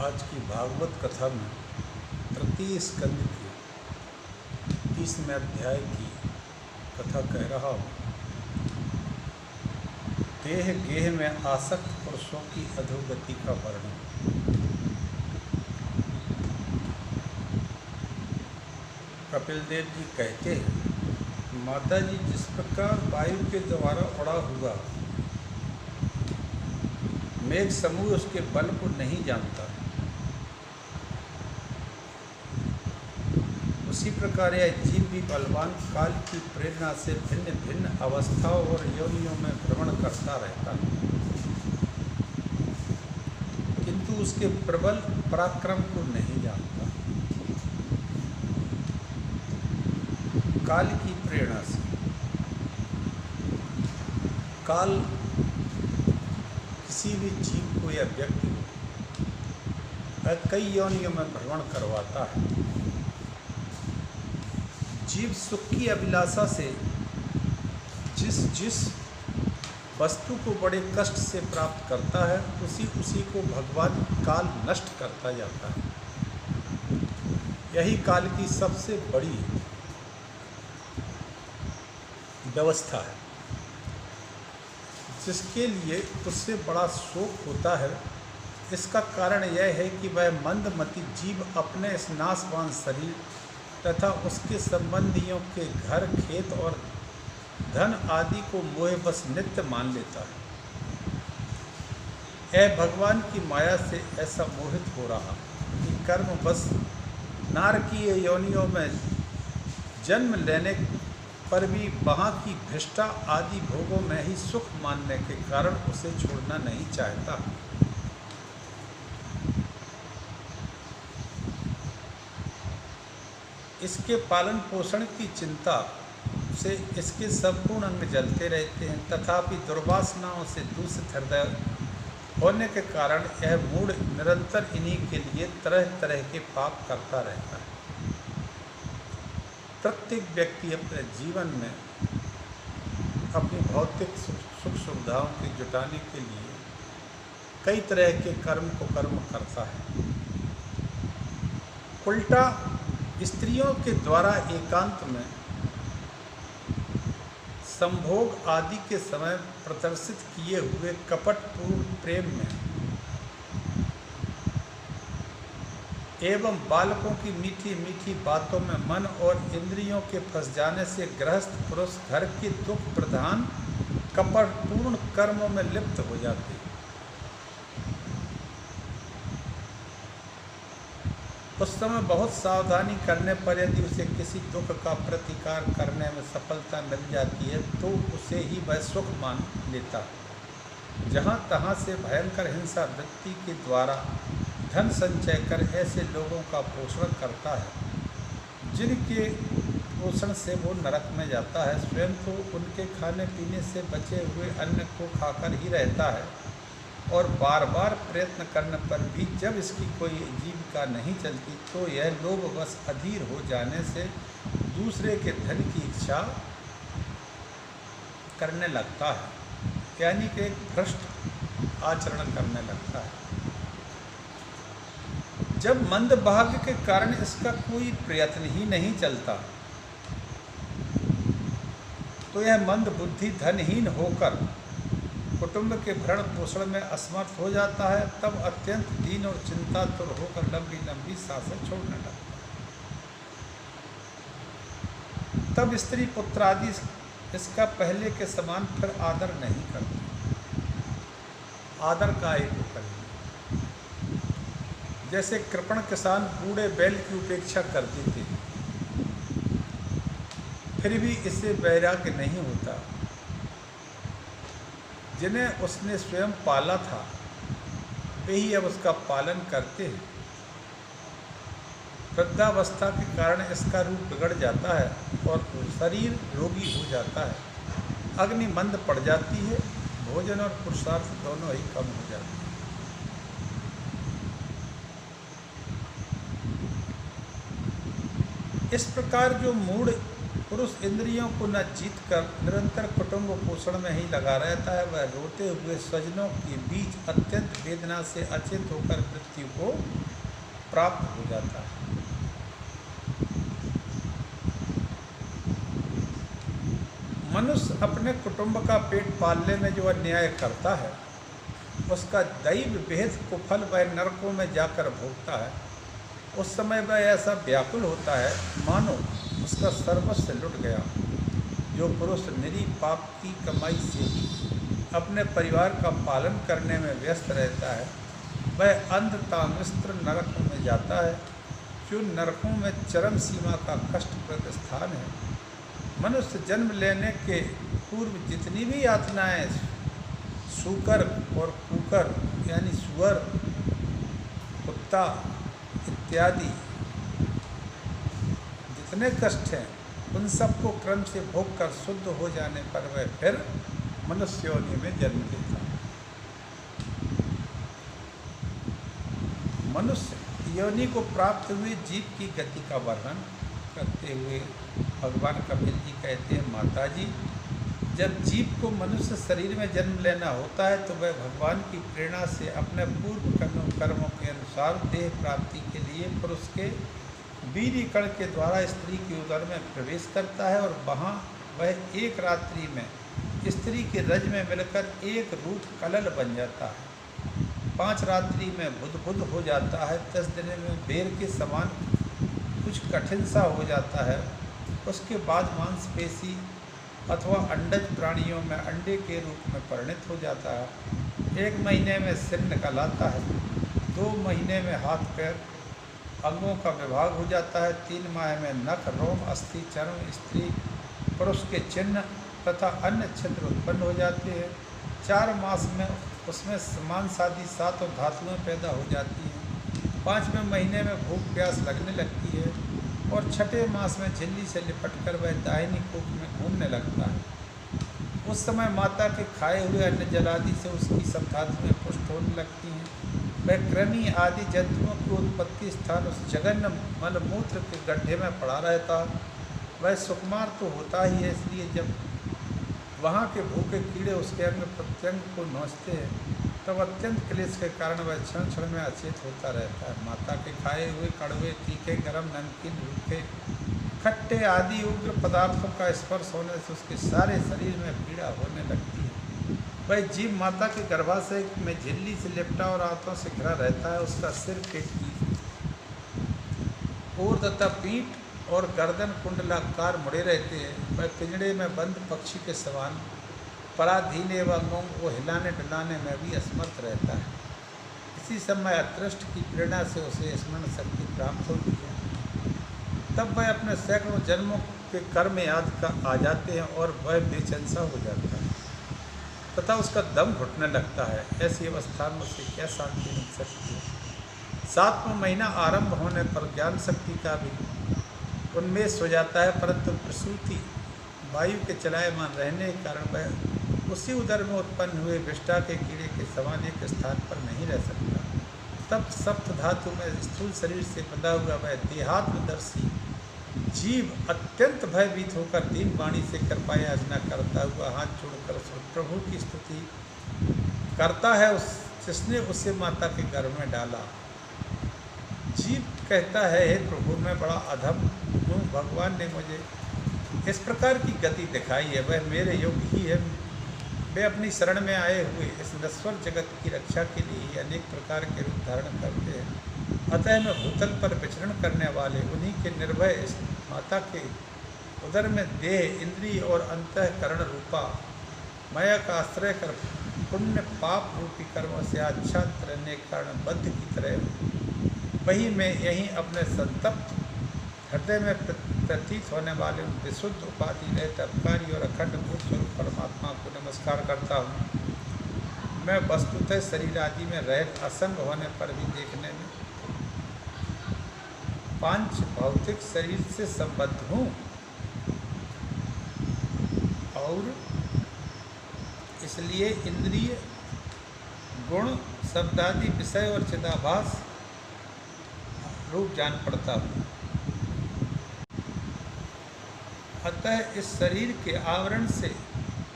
आज की भागवत कथा में तृतीय स्कंद के 30वें अध्याय की कथा कह रहा हूँ। देह गेह में आसक्त पुरुषों की अधोगति का वर्णन। कपिल देव जी कहते हैं, माता जी जिस प्रकार वायु के द्वारा उड़ा हुआ मेघ समूह उसके बल को नहीं जानता, उसी प्रकार यह जीव भी बलवान काल की प्रेरणा से भिन्न भिन्न अवस्थाओं और योनियों में भ्रमण करता रहता है, किंतु उसके प्रबल पराक्रम को नहीं जानता। काल की प्रेरणा से काल किसी भी जीव को या व्यक्ति को कई योनियों में भ्रमण करवाता है। जीव सुख की अभिलाषा से जिस वस्तु को बड़े कष्ट से प्राप्त करता है उसी को भगवान काल नष्ट करता जाता है। यही काल की सबसे बड़ी व्यवस्था है, जिसके लिए उससे बड़ा शोक होता है। इसका कारण यह है कि वह मंदमती जीव अपने इस नाशवान शरीर तथा उसके संबंधियों के घर खेत और धन आदि को मोहबस नित्य मान लेता है। यह भगवान की माया से ऐसा मोहित हो रहा कि कर्म बस नारकीय योनियों में जन्म लेने पर भी वहाँ की भ्रष्टा आदि भोगों में ही सुख मानने के कारण उसे छोड़ना नहीं चाहता। इसके पालन पोषण की चिंता से इसके संपूर्ण अंग जलते रहते हैं, तथापि दुर्वासनाओं से दूषित हृदय होने के कारण यह मूढ़ निरंतर इन्हीं के लिए तरह तरह के पाप करता रहता है। प्रत्येक व्यक्ति अपने जीवन में अपनी भौतिक सुख सुविधाओं के जुटाने के लिए कई तरह के कर्म करता है। उल्टा स्त्रियों के द्वारा एकांत में संभोग आदि के समय प्रदर्शित किए हुए कपटपूर्ण प्रेम में एवं बालकों की मीठी मीठी बातों में मन और इंद्रियों के फंस जाने से गृहस्थ पुरुष घर के दुख प्रधान कपटपूर्ण कर्मों में लिप्त हो जाते हैं। उस समय बहुत सावधानी करने पर यदि उसे किसी दुख का प्रतिकार करने में सफलता मिल जाती है तो उसे ही वह सुख मान लेता है। जहाँ तहाँ से भयंकर हिंसा वृत्ति के द्वारा धन संचय कर ऐसे लोगों का पोषण करता है जिनके पोषण से वो नरक में जाता है। स्वयं तो उनके खाने पीने से बचे हुए अन्न को खाकर ही रहता है और बार बार प्रयत्न करने पर भी जब इसकी कोई जीविका नहीं चलती तो यह लोभवश अधीर हो जाने से दूसरे के धन की इच्छा करने लगता है, यानी कि एक भ्रष्ट आचरण करने लगता है। जब मंद भाग्य के कारण इसका कोई प्रयत्न ही नहीं चलता तो यह मंद बुद्धि धनहीन होकर कुटुंब के भरण पोषण में असमर्थ हो जाता है। तब अत्यंत दीन और चिंतातुर होकर लंबी लंबी सांसें छोड़ने लगता है। तब स्त्री पुत्र आदि इसका पहले के समान फिर आदर नहीं करते। आदर का एक करें, जैसे कृपण किसान बूढ़े बैल की उपेक्षा करते थे, फिर भी इससे वैराग्य नहीं होता। जिन्हें उसने स्वयं पाला था वे ही अब उसका पालन करते हैं। वृद्धावस्था के कारण इसका रूप बिगड़ जाता है और शरीर रोगी हो जाता है। अग्नि मंद पड़ जाती है, भोजन और पुरुषार्थ दोनों ही कम हो जाते हैं। इस प्रकार जो मूढ़ पुरुष इंद्रियों को न जीत कर निरंतर कुटुंब पोषण में ही लगा रहता है। वह रोते हुए स्वजनों के बीच अत्यंत वेदना से अचेत होकर मृत्यु को प्राप्त हो जाता है। मनुष्य अपने कुटुंब का पेट पालने में जो अन्याय करता है, उसका दैव विहित कुफल वह नरकों में जाकर भोगता है। उस समय वह ऐसा व्याकुल होता है मानो उसका सर्वस्व लुट गया। जो पुरुष निरी पाप की कमाई से ही अपने परिवार का पालन करने में व्यस्त रहता है, वह अंधतामिस्त्र नरकों में जाता है, जो नरकों में चरम सीमा का कष्टप्रद स्थान है। मनुष्य जन्म लेने के पूर्व जितनी भी यातनाएं सूकर और कुकर यानी सुअर, कुत्ता इत्यादि जितने कष्ट हैं, उन सबको क्रम से भोग कर शुद्ध हो जाने पर वह फिर मनुष्य योनि में जन्म लेता है। मनुष्य योनि को प्राप्त हुए जीव की गति का वर्णन करते हुए भगवान कबीर जी कहते हैं, माता जी, जब जीव को मनुष्य शरीर में जन्म लेना होता है तो वह भगवान की प्रेरणा से अपने पूर्व कर्मों के अनुसार देह प्राप्ति के लिए पुरुष के वीर्य कण के द्वारा स्त्री के उदर में प्रवेश करता है और वहाँ वह एक रात्रि में स्त्री के रज में मिलकर एक रूप कलल बन जाता है। 5 रात्रि में बुद्ध हो जाता है। 10 दिन में बेर के समान कुछ कठिन सा हो जाता है। उसके बाद मांसपेशी अथवा अंडज प्राणियों में अंडे के रूप में परिणत हो जाता है। 1 महीने में सिर निकल आता है। 2 महीने में हाथ पैर अंगों का विभाग हो जाता है। 3 माह में नख, रोम, अस्थि, चर्म, स्त्री पुरुष के चिन्ह तथा अन्य छिद्र उत्पन्न हो जाते हैं। 4 मास में उसमें मांसादि 7 धातुएं पैदा हो जाती हैं। 5वें महीने में भूख प्यास लगने लगती है और 6ठे मास में झिल्ली से लिपटकर वह दाहिनी कोख में घूमने लगता है। उस समय माता के खाए हुए अन्न जलादि से उसकी सब धातुएं पुष्ट होने लगती हैं। वह कृमि आदि जंतुओं की उत्पत्ति स्थान उस जघन्य मलमूत्र के गड्ढे में पड़ा रहता। वह सुकुमार तो होता ही है, इसलिए जब वहाँ के भूखे कीड़े उसके अंग प्रत्यंग को नोचते हैं तब अत्यंत क्लेश के कारण वह क्षण क्षण में अचेत होता रहता है। माता के खाए हुए कड़वे, तीखे, गरम, नमकीन, रूखे, खट्टे आदि उग्र पदार्थों का स्पर्श होने से उसके सारे शरीर में पीड़ा होने लगती है। वह जीव माता के गर्भाशय में झिल्ली से लिपटा और हाथों से घिरा रहता है। उसका सिर, पेट की ओर तथा पीठ और गर्दन कुंडलाकार मुड़े रहते हैं। वह पिंजड़े में बंद पक्षी के समान पराधीन एवं अंगों को हिलाने डुलाने में भी असमर्थ रहता है। इसी समय अदृष्ट की प्रेरणा से उसे स्मरण शक्ति प्राप्त होती है। तब वह अपने सैकड़ों जन्मों के कर्म याद का आ जाते हैं और वह बेचैन सा हो जाता है तथा उसका दम घुटने लगता है। ऐसी अवस्था में उसे क्या शांति मिल सकती है। 7वां महीना आरंभ होने पर ज्ञान शक्ति का भी उन्मेष हो जाता है, परंतु प्रसूति वायु के चलायमान रहने के कारण वह उसी उदर में उत्पन्न हुए विष्ठा के कीड़े के समान एक स्थान पर नहीं रह सकता। तब सप्त धातु में स्थूल शरीर से बंधा हुआ वह देहात्मदर्शी जीव अत्यंत भयभीत होकर दीन वाणी से कृपा याचना करता हुआ हाथ जोड़कर प्रभु की स्तुति करता है जिसने उसे माता के गर्भ में डाला। जीव कहता है, हे प्रभु, मैं बड़ा अधम हूँ। भगवान ने मुझे इस प्रकार की गति दिखाई है, वह मेरे योग्य ही है। वे अपनी शरण में आए हुए इस नश्वर जगत की रक्षा के लिए ही अनेक प्रकार के रूप धारण करते हैं। अतः मैं भूतल पर विचरण करने वाले उन्हीं के निर्भय इस माता के उदर में देह, इंद्रिय और अंतःकरण रूपा माया का आश्रय कर पुण्य पाप रूपी कर्मों से आच्छादित रहने के कारण बद्ध की तरह वही मैं यहीं अपने संतप्त हृदय में प्रतीत होने वाले विशुद्ध उपाधि रहित अवकारी और अखंड भूत स्वरूप परमात्मा को नमस्कार करता हूँ। मैं वस्तुतः शरीर आदि में रहित असंग होने पर भी देखने में 5 भौतिक शरीर से संबद्ध हूँ और इसलिए इंद्रिय, गुण, शब्दादि विषय और चिदाभास रूप जान पड़ता हूँ। अतः इस शरीर के आवरण से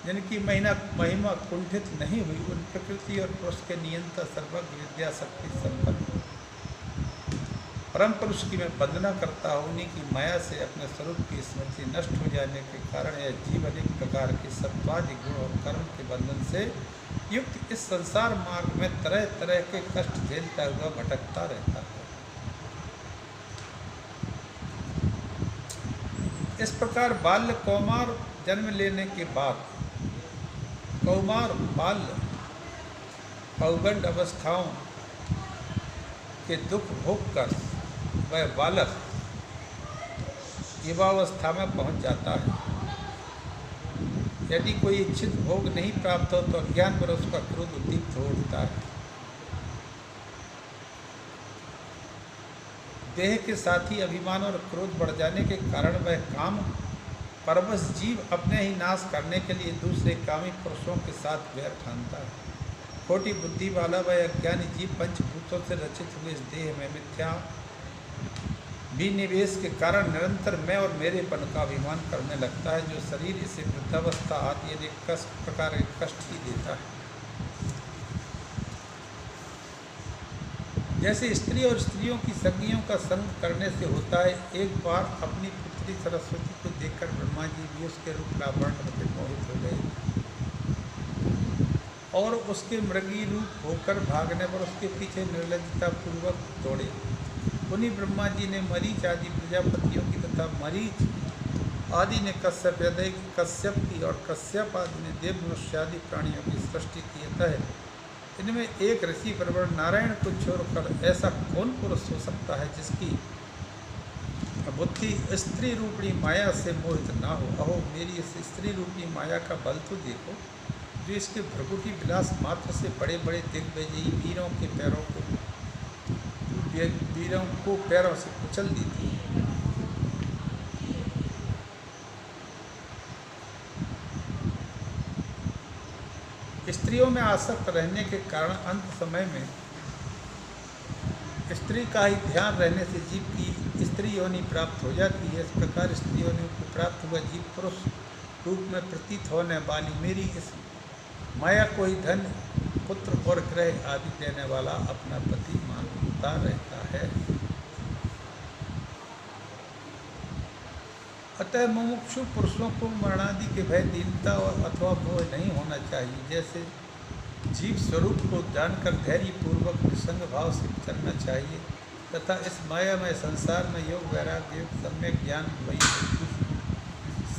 जिनकी महिमा कुंठित नहीं हुई, उन प्रकृति और पुरुष के नियंता सर्वज्ञ विद्या शक्ति संपन्न परम पुरुष की मैं वंदना करता हूँ। उन्हीं की माया से अपने स्वरूप की स्मृति नष्ट हो जाने के कारण यह जीव अनेक प्रकार के सत्वादि गुण और कर्म के बंधन से युक्त इस संसार मार्ग में तरह तरह के कष्ट झेलता हुआ भटकता रहता है। इस प्रकार बाल्य कौमार जन्म लेने के बाद कौमार बाल्य पौगंड अवस्थाओं के दुख भोग कर वह बालक युवावस्था में पहुंच जाता है। यदि कोई इच्छित भोग नहीं प्राप्त हो तो अज्ञान पर उसका क्रोध उद्दीप्त हो उठता है। देह के साथ ही अभिमान और क्रोध बढ़ जाने के कारण वह काम परवश जीव अपने ही नाश करने के लिए दूसरे कामी पुरुषों के साथ वैर ठानता है। खोटी बुद्धि वाला वह अज्ञानी जीव पंचभूतों से रचित हुए इस देह में मिथ्या विनिवेश के कारण निरंतर मैं और मेरेपन का अभिमान करने लगता है, जो शरीर इसे वृद्धावस्था आदि अनेक प्रकार के कष्ट ही देता है। जैसे स्त्री और स्त्रियों की सखियों का संग करने से होता है। एक बार अपनी पुत्री सरस्वती को देखकर ब्रह्मा जी भी उसके रूप लावण्य में मोहित हो गए और उसके मृगी रूप होकर भागने पर उसके पीछे निर्लज्जता पूर्वक दौड़े। उन्हीं ब्रह्मा जी ने मरीच आदि प्रजापतियों की तथा मरीच आदि ने कश्यप की और कश्यप आदि ने देव मनुष्य आदि प्राणियों की सृष्टि की। अतः इनमें एक ऋषि परवर नारायण को छोड़कर ऐसा कौन पुरुष हो सकता है जिसकी बुद्धि स्त्री रूपणी माया से मोहित ना हो। अहो मेरी इस स्त्री रूपणी माया का बल तो देखो, जो इसके भ्रकुटी विलास मात्र से बड़े बड़े दिग्विजयी वीरों को पैरों से कुचल देती है। स्त्रियों में आसक्त रहने के कारण अंत समय में स्त्री का ही ध्यान रहने से जीव की स्त्री योनि प्राप्त हो जाती है। इस प्रकार स्त्री योनि को प्राप्त हुआ जीव पुरुष रूप में प्रतीत होने वाली मेरी इस माया को ही धन पुत्र और ग्रह आदि देने वाला अपना पति मानता रहता है। अतः मुमुक्षु पुरुषों को मरणादि के भय दीनता और अथवा मोह नहीं होना चाहिए। जैसे जीव स्वरूप को जानकर धैर्य पूर्वक निसंग भाव से चलना चाहिए तथा इस मायामय संसार में योग वैराग्य सम्यक ज्ञान वही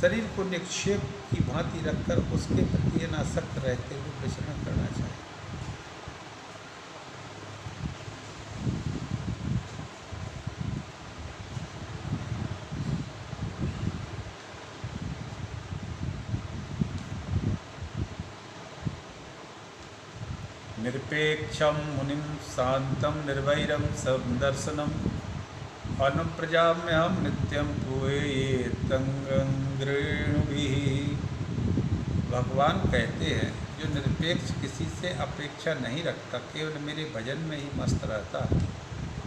शरीर को निक्षेप की भांति रखकर उसके प्रति अनासक्त रहते हुए विचरण करना चाहिए। निरपेक्षम मुनिम शांतम निर्वैरम सदर्शनम अनुप्रजाम्यहम नित्यम पूये तंगृणुभि। भगवान कहते हैं जो निरपेक्ष किसी से अपेक्षा नहीं रखता, केवल मेरे भजन में ही मस्त रहता है,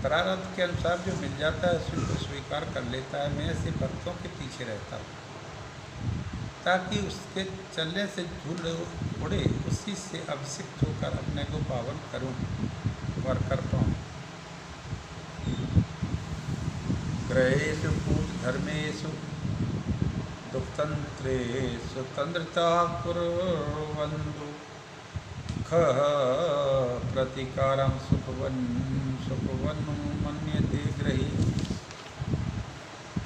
प्रारब्ध के अनुसार जो मिल जाता है उसी को स्वीकार कर लेता है। मैं ऐसे भक्तों के पीछे रहता हूँ ताकि उसके चलने से धूल उड़े, उसी से अभिषिक्त होकर अपने को पावन करूँ और कर पाऊँ। ग्रहेषु पूज धर्मेषु दुःखतंत्रेषु तंद्रता कुर्वन्तु खः प्रतिकारं सुखवन् मन्यते ग्रही।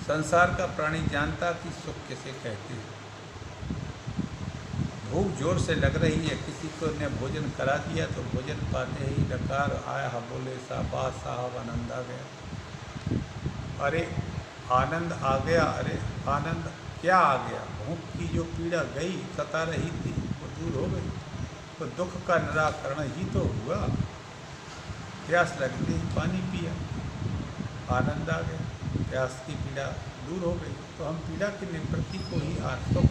संसार का प्राणी जानता कि सुख किसे कहते हैं। भूख जोर से लग रही है, किसी को ने भोजन करा दिया तो भोजन पाते ही डकार आया बोले शाबाश साहब आनंद आ गया। अरे आनंद आ गया, अरे आनंद क्या आ गया? भूख की जो पीड़ा गई सता रही थी वो दूर हो गई, तो दुख का निराकरण ही तो हुआ। प्यास लगते ही पानी पिया, आनंद आ गया, प्यास की पीड़ा दूर हो गई। तो हम पीड़ा की निवृत्ति को ही सुख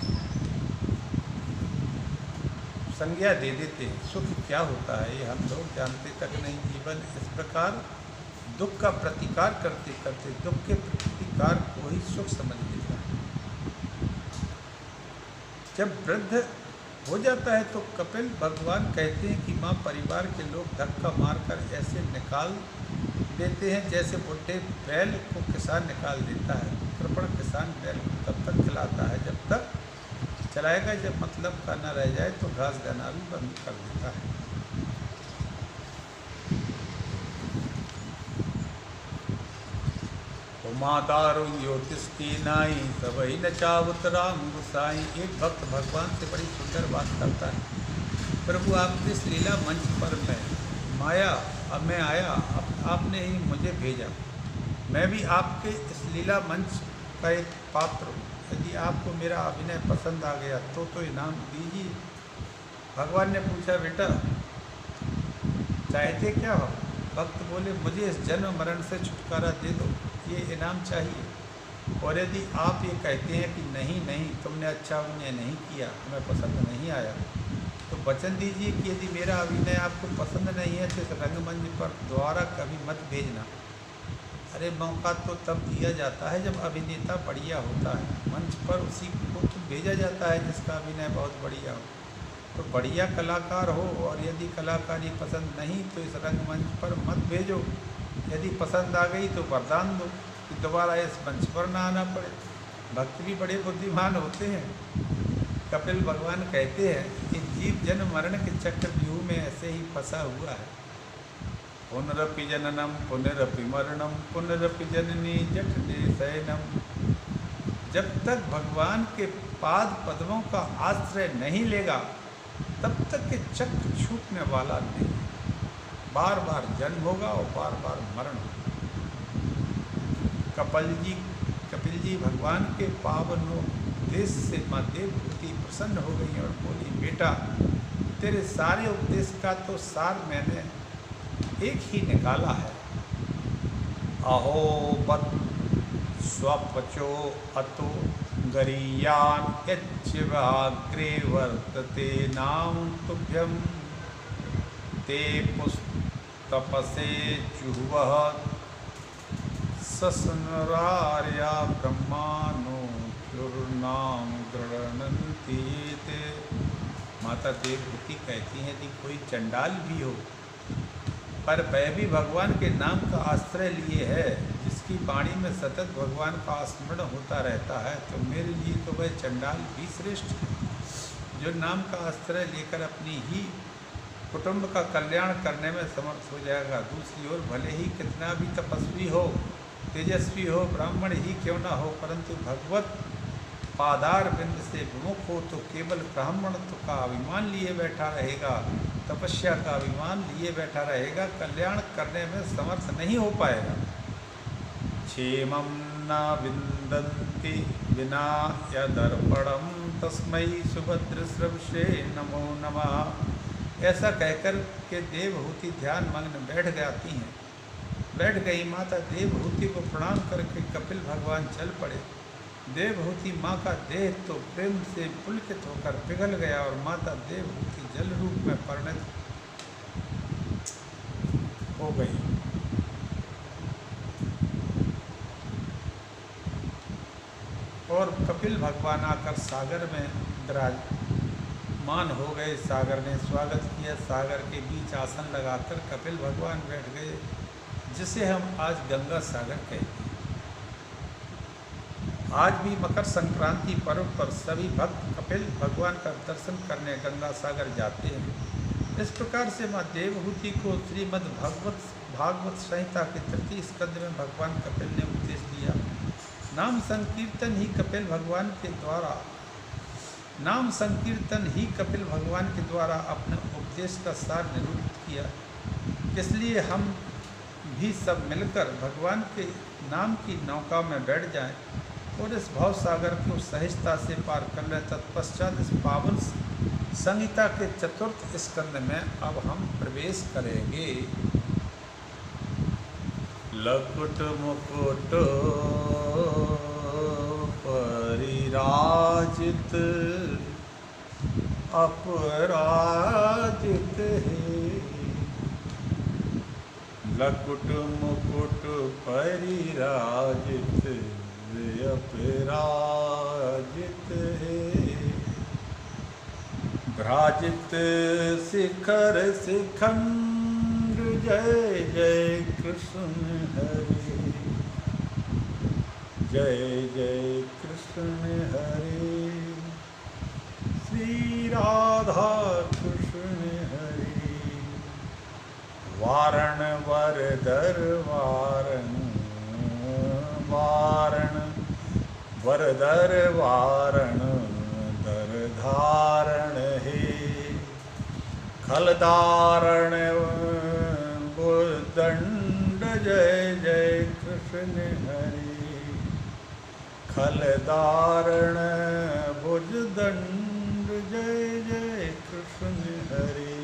संज्ञा दे देते हैं। सुख क्या होता है ये हम लोग जानते तक नहीं। जीवन इस प्रकार दुख का प्रतिकार करते करते दुख के प्रतिकार को ही सुख समझ लेता है। जब वृद्ध हो जाता है तो कपिल भगवान कहते हैं कि माँ परिवार के लोग धक्का मारकर ऐसे निकाल देते हैं जैसे बुढ़े बैल को किसान निकाल देता है। कृपण किसान बैल को तब तक खिलाता है जब तक चलाएगा, जब मतलब का न रह जाए तो घास देना भी बंद कर देता है। उमादारो योतिष्ठी नाई सबही न चावत राम गुसाई। एक भक्त भगवान से बड़ी सुंदर बात करता है, प्रभु आपके इस लीला मंच पर मैं आया, आपने ही मुझे भेजा, मैं भी आपके इस लीला मंच का एक पात्र हूँ। यदि आपको मेरा अभिनय पसंद आ गया तो इनाम दीजिए। भगवान ने पूछा, बेटा चाहते क्या हो? भक्त बोले, मुझे इस जन्म मरण से छुटकारा दे दो, ये इनाम चाहिए। और यदि आप ये कहते हैं कि नहीं तुमने अच्छा अभिनय नहीं किया, हमें पसंद नहीं आया, तो वचन दीजिए कि यदि मेरा अभिनय आपको पसंद नहीं है तो इस रंगमंच पर दोबारा कभी मत भेजना। अरे मौका तो तब दिया जाता है जब अभिनेता बढ़िया होता है, मंच पर उसी को तो भेजा जाता है जिसका अभिनय बहुत बढ़िया हो। तो बढ़िया कलाकार हो और यदि कलाकारी पसंद नहीं तो इस रंगमंच पर मत भेजो। यदि पसंद आ गई तो वरदान दो कि दोबारा इस मंच पर ना आना पड़े। भक्त भी बड़े बुद्धिमान होते हैं। कपिल भगवान कहते हैं कि जीव जन्म मरण के चक्रव्यूह में ऐसे ही फंसा हुआ है। पुनरपि जननम पुनरपि मरणम पुनरपि जननी जठरे शयनम। जब तक भगवान के पाद पद्मों का आश्रय नहीं लेगा तब तक के चक्र छूटने वाला नहीं। बार बार जन्म होगा और बार बार मरण होगा। कपिल जी भगवान के पावन उपदेश से माँ देवहूति प्रसन्न हो गई और बोली, बेटा तेरे सारे उपदेश का तो सार मैंने एक ही निकाला है। अहो बत स्वपचो अतो गरीयान यज्वाग्रे वर्तते नाम तुभ्यम ते पुस्तपसे जुहवः ससनरार्या ब्रह्मानो दुर्नाम गृह्णन्ति ते। माता देवहूति कहती हैं कि कोई चंडाल भी हो पर वह भी भगवान के नाम का आश्रय लिए है, जिसकी वाणी में सतत भगवान का स्मरण होता रहता है, तो मेरे लिए तो वह चंडाल भी श्रेष्ठ है जो नाम का आश्रय लेकर अपनी ही कुटुंब का कल्याण करने में समर्थ हो जाएगा। दूसरी ओर भले ही कितना भी तपस्वी हो, तेजस्वी हो, ब्राह्मण ही क्यों ना हो, परंतु भगवत पादार बिंद से विमुख हो तो केवल ब्राह्मणत्व का अभिमान लिए बैठा रहेगा, तपस्या का अभिमान लिए बैठा रहेगा, कल्याण करने में समर्थ नहीं हो पाएगा। क्षेमं न विन्दन्ति विना यदर्पणं तस्मै सुभद्रश्रवसे नमो नमः। ऐसा कहकर के देवहूति ध्यान मग्न बैठ गई। माता देवहूति को प्रणाम करके कपिल भगवान चल पड़े। देवहूति माँ का देह तो प्रेम से पुलकित होकर पिघल गया और माता देवहूति जल रूप में परिणत हो गई। और कपिल भगवान आकर सागर में विराजमान हो गए। सागर ने स्वागत किया। सागर के बीच आसन लगाकर कपिल भगवान बैठ गए, जिसे हम आज गंगा सागर कहते हैं। आज भी मकर संक्रांति पर्व पर सभी भक्त कपिल भगवान का दर्शन करने गंगा सागर जाते हैं। इस प्रकार से माँ देवहूति को श्रीमद् भागवत संहिता के 3 स्कंद में भगवान कपिल ने उपदेश दिया। नाम संकीर्तन ही कपिल भगवान के द्वारा अपने उपदेश का सार निरूपित किया। इसलिए हम भी सब मिलकर भगवान के नाम की नौका में बैठ जाएं और इस भाव सागर को सहजता से पार कर लें। तत्पश्चात इस पावन संहिता के 4th स्कंद में अब हम प्रवेश करेंगे। लकुट मुकुट परिराजित अपराजित है। लकुट मुकुट परिराजित अपराजित है। भ्राजित शिखर शिखंड जय जय कृष्ण हरे, जय जय कृष्ण हरे। श्री राधा कृष्ण हरे। वारण वरदर वारण, वारण वरदर वारण दर धारण हे। खलदारण भुजदंड जय जय कृष्ण हरे, खलदारण भुजदंड जय जय कृष्ण हरे,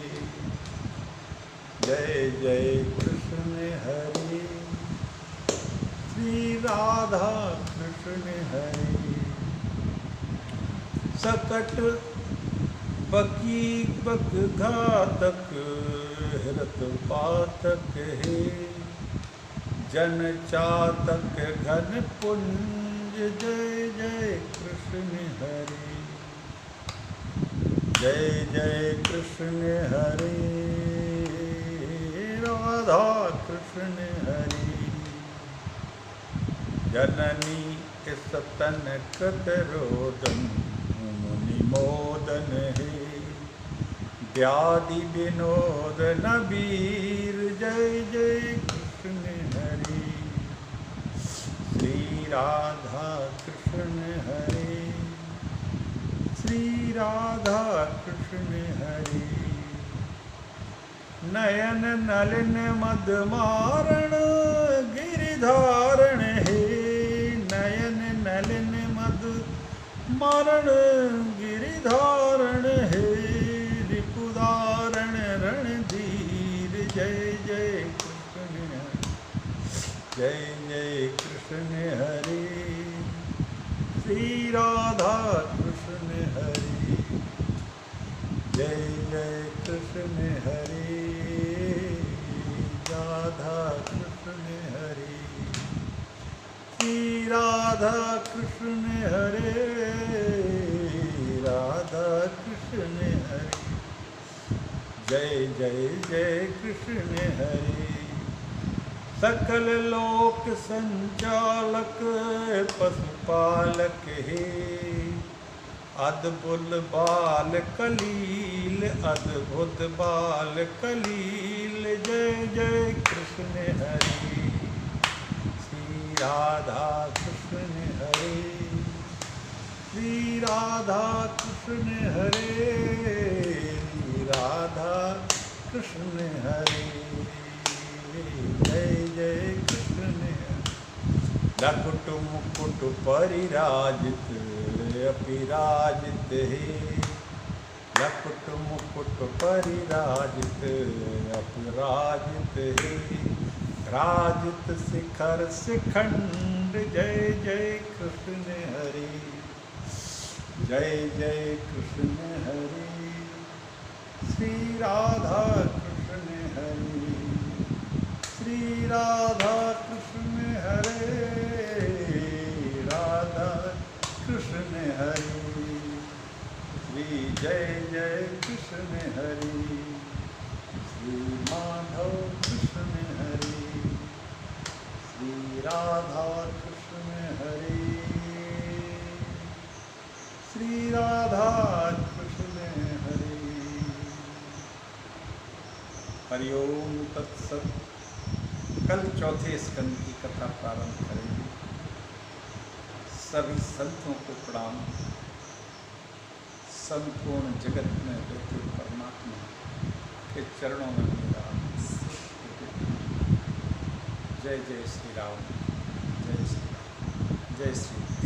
जय जय कृष्ण हरे। श्री राधा कृष्ण हरे। सकट बकी बक घातक हृत पातक हे, जन चातक घन पुंज जय जय कृष्ण हरे, जय जय कृष्ण हरे। राधा कृष्ण हरे। जननी स्तन कतरोदन मुनि मोदन हे, व्याधि विनोदन वीर जय जय कृष्ण हरे। श्री राधा कृष्ण हरे, श्री राधा कृष्ण हरे। नयन नलिन मदमारण गिरिधारण हे, नयन नलिन मद मारण गिरिधारण हे। रिपुदारण रणधीर जय जय कृष्ण हरे, जय जय कृष्ण हरे। श्री राधा कृष्ण हरे, जय जय कृष्ण हरे। राधा कृष्ण हरे, श्री राधा कृष्ण हरे, राधा कृष्ण हरे। जय जय जय कृष्ण हरे। सकल लोक संचालक पशुपालक हे, अद्भुत बाल कलील अद्भुत बाल कलील जय जय कृष्ण हरे। श्री राधा कृष्ण हरे, श्री राधा कृष्ण हरे, राधा कृष्ण हरे, जय जय कृष्ण हरे। लकुट मुकुट परिराजित अपिराजित हे, लकुट मुकुट परिराजित अपराजित हे। राजित शिखर शिखंड जय जय कृष्ण हरे, जय जय कृष्ण हरे। श्री राधा कृष्ण हरे, श्री राधा कृष्ण हरे, राधा कृष्ण हरे। श्री जय जय कृष्ण हरे, श्री माधव कृष्ण हरे, श्री राधा कृष्ण हरे, श्री राधा कृष्ण हरे। हरिओम तत्सत। कल चौथे स्कंद की कथा प्रारंभ करेंगे। सभी संतों को प्रणाम। संपूर्ण जगत में रहते परमात्मा के चरणों में मेरा जय जय श्री राम, जय श्री राम, जय श्री राम।